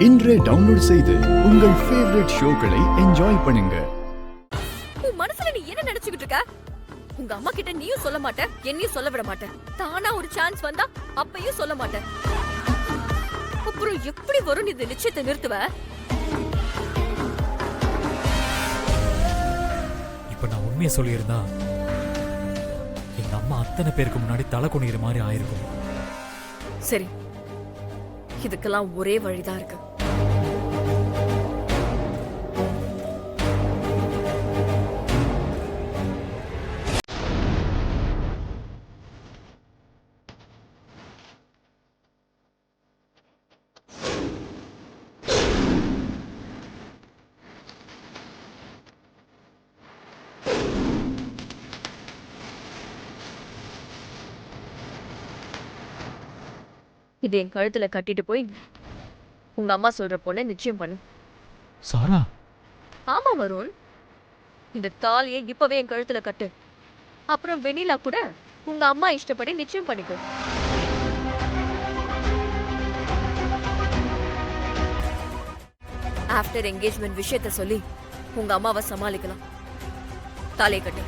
இன்றே டவுன்லோட் செய்து உங்கள் ஃபேவரட் ஷோக்களை என்ஜாய் பண்ணுங்க. உன் மனசுல நீ என்ன நினைச்சுக்கிட்டு இருக்க? உங்க அம்மா கிட்ட நீயும் சொல்ல மாட்ட, என்னையும் சொல்ல விட மாட்ட. தானா ஒரு சான்ஸ் வந்தா அப்பையும் சொல்ல மாட்ட. அப்புறம் எப்படி வரும் இந்த நிச்சயத்தை நிறுத்துவ? இப்ப நான் உண்மையை சொல்லியிருந்தா எங்க அம்மா அத்தனை பேருக்கு முன்னாடி தலை குனிகிற மாதிரி ஆயிருக்கும். சரி, இதுக்கெல்லாம் ஒரே வழிதான் இருக்கு. இது என் கழுத்துல கட்டிட்டு போய் உங்க அம்மா சொல்ற போல நிச்சயம் பண்ணு. சாரா, ஆமா வருண், இந்த தாலியை இப்பவே என் கழுத்துல கட்டு. அப்புறம் வெண்ணிலா கூட உங்க அம்மா இஷ்டப்படி நிச்சயம் பண்ணிக்கோ. ஆஃப்டர் என்கேஜ்மெண்ட் விஷயத்த சொல்லி உங்க அம்மாவை சமாளிக்கலாம். தாலியை கட்டு.